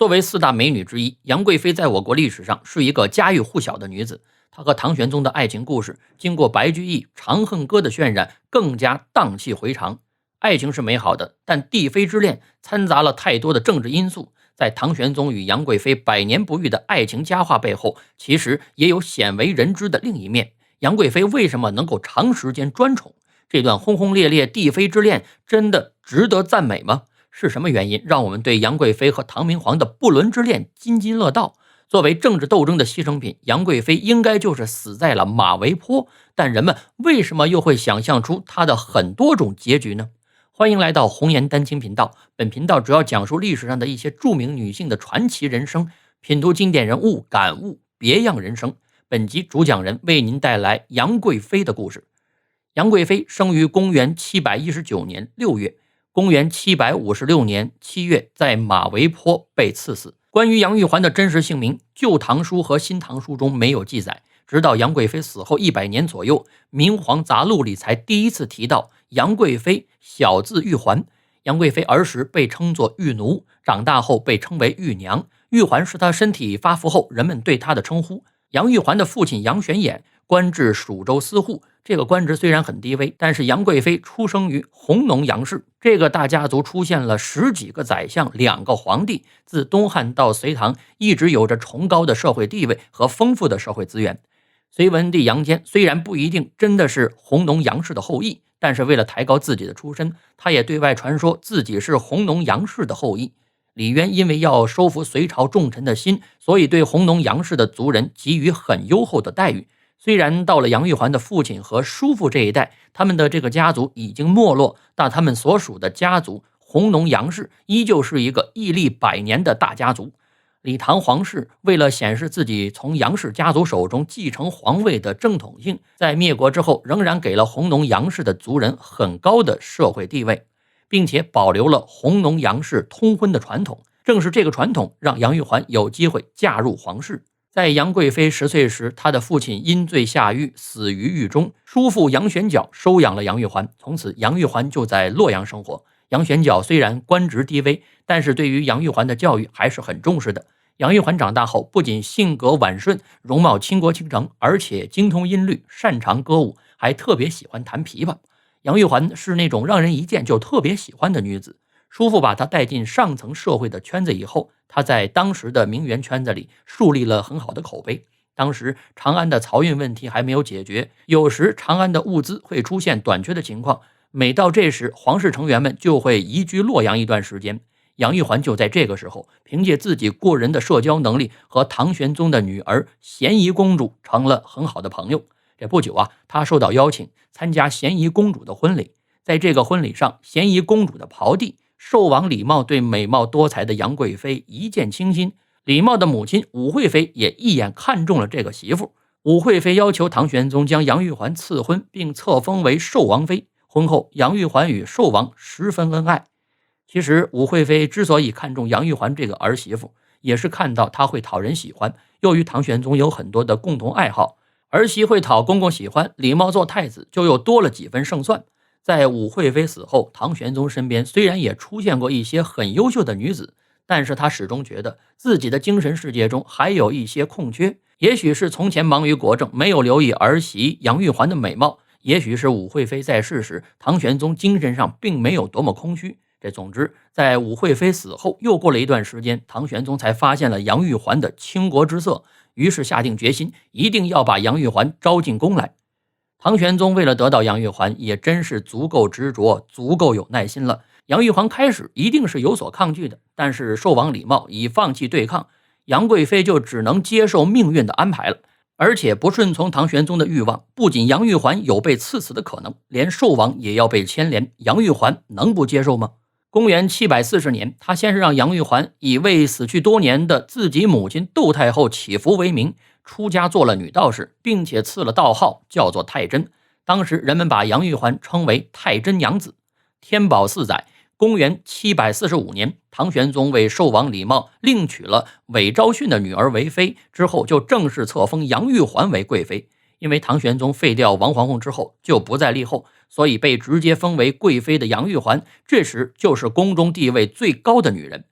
作为四大美女之一，杨贵妃在我国历史上是一个家喻户晓的女子。她和唐玄宗的爱情故事，经过白居易《长恨歌》的渲染，更加荡气回肠。爱情是美好的，但帝妃之恋掺杂了太多的政治因素。在唐玄宗与杨贵妃百年不遇的爱情佳话背后，其实也有鲜为人知的另一面。杨贵妃为什么能够长时间专宠？这段轰轰烈烈帝妃之恋真的值得赞美吗？是什么原因让我们对杨贵妃和唐明皇的不伦之恋津津乐道？作为政治斗争的牺牲品，杨贵妃应该就是死在了马嵬坡，但人们为什么又会想象出她的很多种结局呢？欢迎来到红颜丹青频道，本频道主要讲述历史上的一些著名女性的传奇人生，品读经典人物，感悟别样人生。本集主讲人为您带来杨贵妃的故事。杨贵妃生于公元719年6月，公元756年7月在马嵬坡被赐死。关于杨玉环的真实姓名，《旧唐书》和《新唐书》中没有记载，直到杨贵妃死后100年左右，《明皇杂录》里才第一次提到杨贵妃小字玉环。杨贵妃儿时被称作玉奴，长大后被称为玉娘。玉环是她身体发福后人们对她的称呼。杨玉环的父亲杨玄琰官至蜀州司户，这个官职虽然很低微，但是杨贵妃出生于弘农杨氏，这个大家族出现了10几个宰相，2个皇帝，自东汉到隋唐一直有着崇高的社会地位和丰富的社会资源。隋文帝杨坚虽然不一定真的是弘农杨氏的后裔，但是为了抬高自己的出身，他也对外传说自己是弘农杨氏的后裔。李渊因为要收服隋朝重臣的心，所以对弘农杨氏的族人给予很优厚的待遇。虽然到了杨玉环的父亲和叔父这一代，他们的这个家族已经没落，但他们所属的家族弘农杨氏依旧是一个屹立100年的大家族。李唐皇室为了显示自己从杨氏家族手中继承皇位的正统性，在灭国之后仍然给了弘农杨氏的族人很高的社会地位，并且保留了弘农杨氏通婚的传统。正是这个传统让杨玉环有机会嫁入皇室。在杨贵妃10岁时，她的父亲因罪下狱，死于狱中。叔父杨玄角收养了杨玉环，从此杨玉环就在洛阳生活。杨玄角虽然官职低微，但是对于杨玉环的教育还是很重视的。杨玉环长大后，不仅性格婉顺，容貌倾国倾城，而且精通音律，擅长歌舞，还特别喜欢弹琵琶。杨玉环是那种让人一见就特别喜欢的女子。叔父把她带进上层社会的圈子以后，她在当时的名媛圈子里树立了很好的口碑。当时长安的漕运问题还没有解决，有时长安的物资会出现短缺的情况，每到这时，皇室成员们就会移居洛阳一段时间。杨玉环就在这个时候，凭借自己过人的社交能力，和唐玄宗的女儿咸宜公主成了很好的朋友。这不久她受到邀请参加咸宜公主的婚礼。在这个婚礼上，咸宜公主的袍弟寿王李瑁对美貌多才的杨贵妃一见倾心，李瑁的母亲武惠妃也一眼看中了这个媳妇。武惠妃要求唐玄宗将杨玉环赐婚，并册封为寿王妃。婚后，杨玉环与寿王十分恩爱。其实武惠妃之所以看中杨玉环这个儿媳妇，也是看到她会讨人喜欢，又与唐玄宗有很多的共同爱好。儿媳会讨公公喜欢，李瑁做太子就又多了几分胜算。在武惠妃死后，唐玄宗身边虽然也出现过一些很优秀的女子，但是他始终觉得自己的精神世界中还有一些空缺。也许是从前忙于国政，没有留意儿媳杨玉环的美貌，也许是武惠妃在世时，唐玄宗精神上并没有多么空虚。总之，在武惠妃死后又过了一段时间，唐玄宗才发现了杨玉环的倾国之色，于是下定决心一定要把杨玉环招进宫来。唐玄宗为了得到杨玉环，也真是足够执着，足够有耐心了。杨玉环开始一定是有所抗拒的，但是寿王李瑁已放弃对抗，杨贵妃就只能接受命运的安排了。而且不顺从唐玄宗的欲望，不仅杨玉环有被赐死的可能，连寿王也要被牵连，杨玉环能不接受吗？公元740年，他先是让杨玉环以为死去多年的自己母亲窦太后祈福为名，出家做了女道士，并且赐了道号叫做太真。当时人们把杨玉环称为太真娘子。天宝4载，公元745年，唐玄宗为寿王李瑁另娶了韦昭训的女儿为妃，之后就正式册封杨玉环为贵妃。因为唐玄宗废掉王皇后之后就不再立后，所以被直接封为贵妃的杨玉环，这时就是宫中地位最高的女人。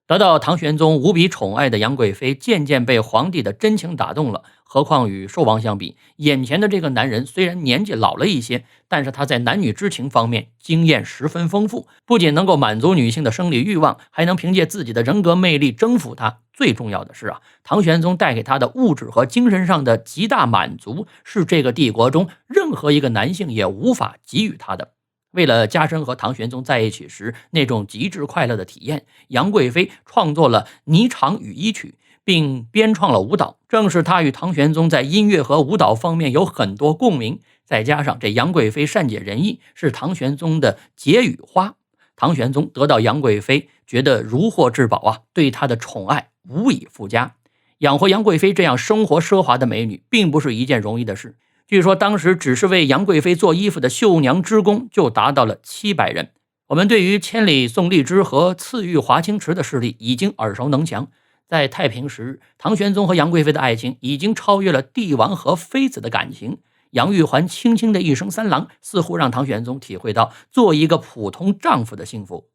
得到唐玄宗无比宠爱的杨贵妃渐渐被皇帝的真情打动了，何况与寿王相比，眼前的这个男人虽然年纪老了一些，但是他在男女之情方面经验十分丰富，不仅能够满足女性的生理欲望，还能凭借自己的人格魅力征服她。最重要的是唐玄宗带给他的物质和精神上的极大满足，是这个帝国中任何一个男性也无法给予他的。为了加深和唐玄宗在一起时那种极致快乐的体验，杨贵妃创作了《霓裳羽衣曲》，并编创了舞蹈。正是她与唐玄宗在音乐和舞蹈方面有很多共鸣，再加上这杨贵妃善解人意，是唐玄宗的解语花。唐玄宗得到杨贵妃，觉得如获至宝对她的宠爱无以复加。养活杨贵妃这样生活奢华的美女，并不是一件容易的事。据说当时只是为杨贵妃做衣服的绣娘织工就达到了700人。我们对于千里送荔枝和赐予华清池的事例已经耳熟能详。在太平时日，唐玄宗和杨贵妃的爱情已经超越了帝王和妃子的感情。杨玉环轻轻的一声三郎，似乎让唐玄宗体会到做一个普通丈夫的幸福。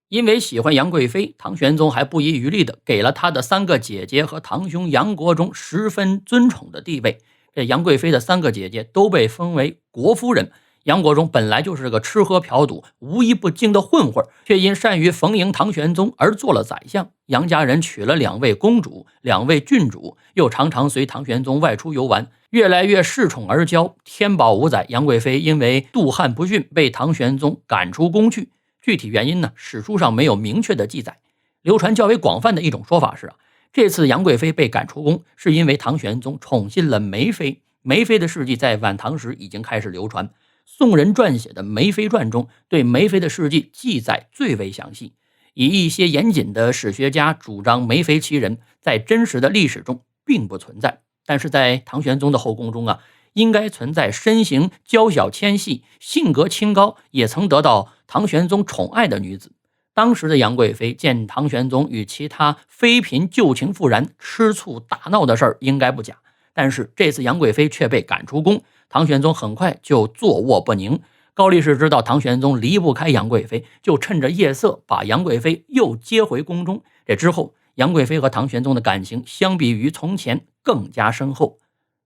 因为喜欢杨贵妃，唐玄宗还不遗余力地给了他的3个姐姐和堂兄杨国忠十分尊崇的地位。这杨贵妃的3个姐姐都被封为国夫人。杨国忠本来就是个吃喝嫖赌无一不精的混混，却因善于逢迎唐玄宗而做了宰相。杨家人娶了2位公主、2位郡主，又常常随唐玄宗外出游玩，越来越恃宠而骄。天宝5载，杨贵妃因为妒汉不逊被唐玄宗赶出宫去。具体原因呢，史书上没有明确的记载。流传较为广泛的一种说法是这次杨贵妃被赶出宫，是因为唐玄宗宠信了梅妃。梅妃的事迹在晚唐时已经开始流传，宋人撰写的《梅妃传》中对梅妃的事迹记载最为详细。以一些严谨的史学家主张梅妃其人在真实的历史中并不存在，但是在唐玄宗的后宫中应该存在身形娇小纤细、性格清高，也曾得到唐玄宗宠爱的女子。当时的杨贵妃见唐玄宗与其他妃嫔旧情复燃、吃醋打闹的事儿应该不假，但是这次杨贵妃却被赶出宫，唐玄宗很快就坐卧不宁。高力士知道唐玄宗离不开杨贵妃，就趁着夜色把杨贵妃又接回宫中。这之后，杨贵妃和唐玄宗的感情相比于从前更加深厚。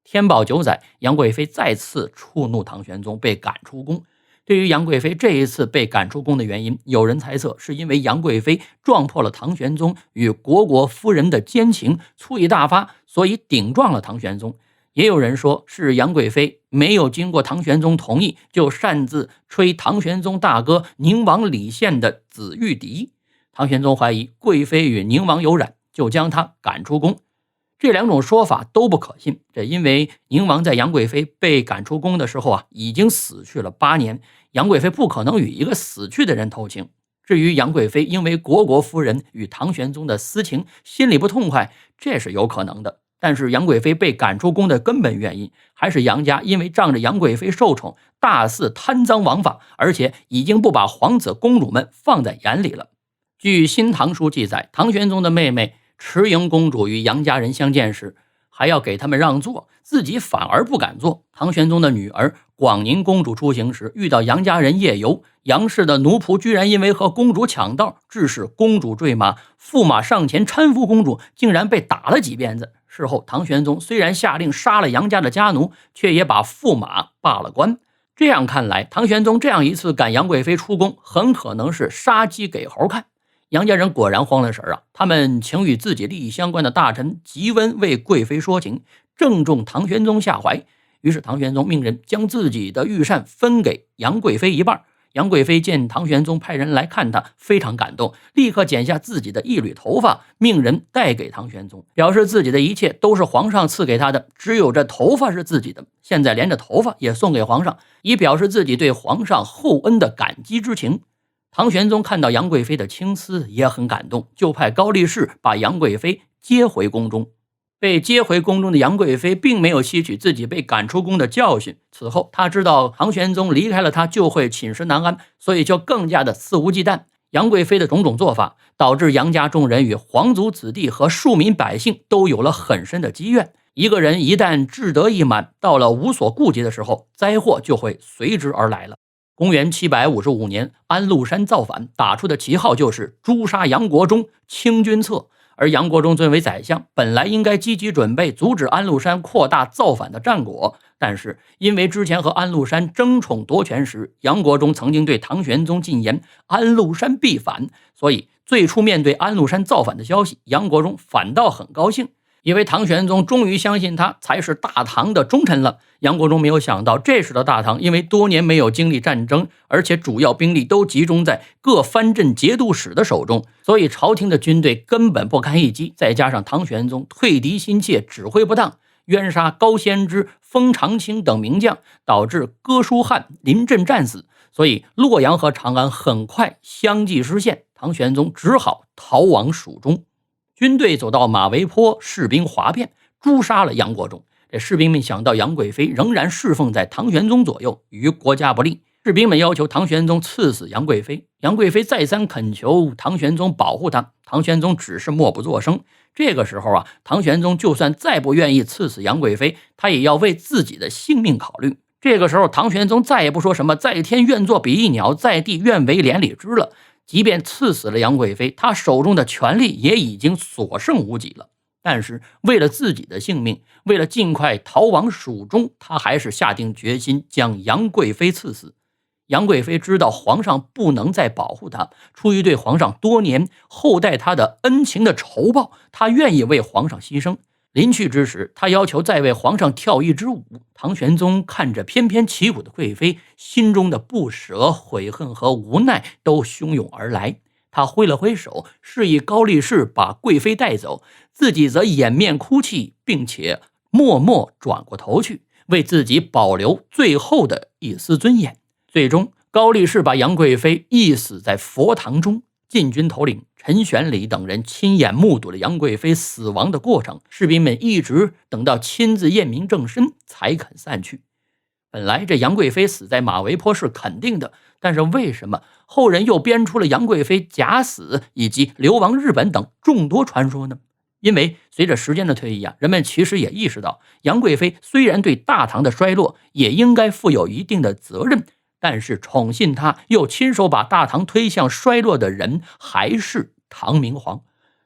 天宝9载，杨贵妃再次触怒唐玄宗，被赶出宫。对于杨贵妃这一次被赶出宫的原因，有人猜测是因为杨贵妃撞破了唐玄宗与国夫人的奸情，醋意大发，所以顶撞了唐玄宗。也有人说是杨贵妃没有经过唐玄宗同意，就擅自吹唐玄宗大哥宁王李宪的紫玉笛。唐玄宗怀疑贵妃与宁王有染，就将她赶出宫。这2种说法都不可信，因为宁王在杨贵妃被赶出宫的时候已经死去了8年，杨贵妃不可能与一个死去的人偷情。至于杨贵妃因为国夫人与唐玄宗的私情心里不痛快，这是有可能的。但是杨贵妃被赶出宫的根本原因，还是杨家因为仗着杨贵妃受宠，大肆贪赃枉法，而且已经不把皇子公主们放在眼里了。据《新唐书》记载，唐玄宗的妹妹池莹公主与杨家人相见时，还要给他们让座，自己反而不敢坐。唐玄宗的女儿广宁公主出行时，遇到杨家人夜游，杨氏的奴仆居然因为和公主抢道，致使公主坠马，驸马上前搀扶公主，竟然被打了几鞭子。事后唐玄宗虽然下令杀了杨家的家奴，却也把驸马罢了官。这样看来，唐玄宗这样一次赶杨贵妃出宫，很可能是杀鸡给猴看。杨家人果然慌了神他们请与自己利益相关的大臣吉温为贵妃说情，正中唐玄宗下怀。于是唐玄宗命人将自己的御膳分给杨贵妃一半。杨贵妃见唐玄宗派人来看她，非常感动，立刻剪下自己的一缕头发，命人带给唐玄宗，表示自己的一切都是皇上赐给他的，只有这头发是自己的，现在连着头发也送给皇上，以表示自己对皇上厚恩的感激之情。唐玄宗看到杨贵妃的青丝也很感动，就派高力士把杨贵妃接回宫中。被接回宫中的杨贵妃并没有吸取自己被赶出宫的教训，此后她知道唐玄宗离开了她就会寝食难安，所以就更加的肆无忌惮。杨贵妃的种种做法导致杨家众人与皇族子弟和庶民百姓都有了很深的积怨。一个人一旦志得意满，到了无所顾忌的时候，灾祸就会随之而来了。公元755年，安禄山造反，打出的旗号就是诛杀杨国忠，清君侧。而杨国忠作为宰相，本来应该积极准备阻止安禄山扩大造反的战果，但是因为之前和安禄山争宠夺权时，杨国忠曾经对唐玄宗进言安禄山必反，所以最初面对安禄山造反的消息，杨国忠反倒很高兴，因为唐玄宗终于相信他才是大唐的忠臣了。杨国忠没有想到，这时的大唐因为多年没有经历战争，而且主要兵力都集中在各藩镇节度使的手中，所以朝廷的军队根本不堪一击。再加上唐玄宗退敌心切，指挥不当，冤杀高仙芝、封长清等名将，导致哥舒翰临阵战死，所以洛阳和长安很快相继失陷，唐玄宗只好逃往蜀中。军队走到马嵬坡，士兵哗变，诛杀了杨国忠。这士兵们想到杨贵妃仍然侍奉在唐玄宗左右，与国家不利，士兵们要求唐玄宗赐死杨贵妃。杨贵妃再三恳求唐玄宗保护她，唐玄宗只是默不作声。这个时候唐玄宗就算再不愿意赐死杨贵妃，他也要为自己的性命考虑。这个时候唐玄宗再也不说什么在天愿作比翼鸟，在地愿为连理枝了。即便赐死了杨贵妃，他手中的权力也已经所剩无几了。但是为了自己的性命，为了尽快逃往蜀中，他还是下定决心将杨贵妃赐死。杨贵妃知道皇上不能再保护她，出于对皇上多年厚待她的恩情的酬报，她愿意为皇上牺牲。临去之时，他要求再为皇上跳一支舞。唐玄宗看着翩翩起舞的贵妃，心中的不舍、悔恨和无奈都汹涌而来。他挥了挥手，示意高力士把贵妃带走，自己则掩面哭泣，并且默默转过头去，为自己保留最后的一丝尊严。最终，高力士把杨贵妃缢死在佛堂中。禁军头领陈玄礼等人亲眼目睹了杨贵妃死亡的过程，士兵们一直等到亲自验明正身才肯散去。本来这杨贵妃死在马嵬坡是肯定的，但是为什么后人又编出了杨贵妃假死以及流亡日本等众多传说呢？因为随着时间的推移人们其实也意识到，杨贵妃虽然对大唐的衰落也应该负有一定的责任，但是宠信他又亲手把大唐推向衰落的人还是唐明皇。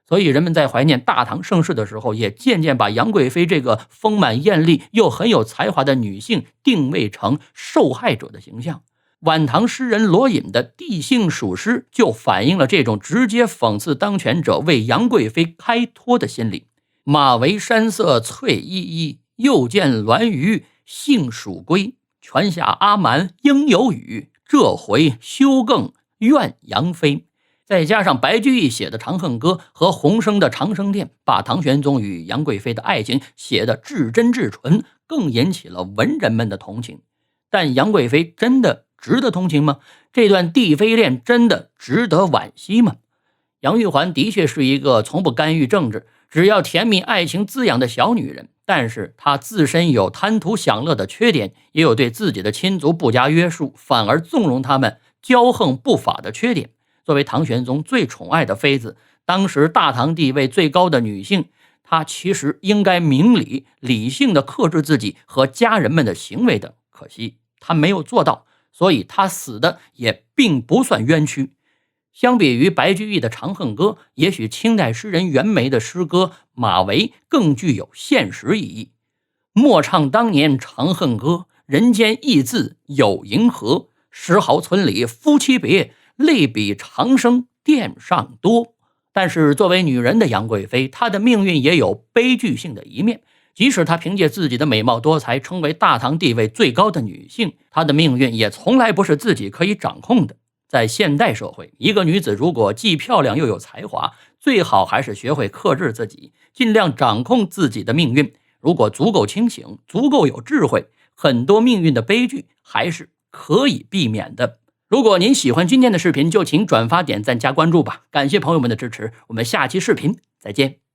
所以人们在怀念大唐盛世的时候，也渐渐把杨贵妃这个丰满艳丽又很有才华的女性定位成受害者的形象。晚唐诗人罗隐的《帝姓蜀诗》就反映了这种直接讽刺当权者为杨贵妃开脱的心理。马嵬山色翠依依，又见鸾鱼杏蜀归。泉下阿瞒应有语，这回休更怨杨妃。再加上白居易写的《长恨歌》和洪升的《长生殿》，把唐玄宗与杨贵妃的爱情写得至真至纯，更引起了文人们的同情。但杨贵妃真的值得同情吗？这段帝妃恋真的值得惋惜吗？杨玉环的确是一个从不干预政治，只要甜蜜爱情滋养的小女人，但是她自身有贪图享乐的缺点，也有对自己的亲族不加约束，反而纵容他们骄横不法的缺点。作为唐玄宗最宠爱的妃子，当时大唐地位最高的女性，她其实应该明理理性的克制自己和家人们的行为的，可惜她没有做到，所以她死的也并不算冤屈。相比于白居易的《长恨歌》，也许清代诗人袁枚的诗歌《马嵬》更具有现实意义。莫唱当年长恨歌，人间意字有银河。石壕村里夫妻别，泪比长生殿上多。但是作为女人的杨贵妃，她的命运也有悲剧性的一面。即使她凭借自己的美貌多才成为大唐地位最高的女性，她的命运也从来不是自己可以掌控的。在现代社会，一个女子如果既漂亮又有才华，最好还是学会克制自己，尽量掌控自己的命运。如果足够清醒，足够有智慧，很多命运的悲剧还是可以避免的。如果您喜欢今天的视频，就请转发、点赞、加关注吧。感谢朋友们的支持，我们下期视频再见。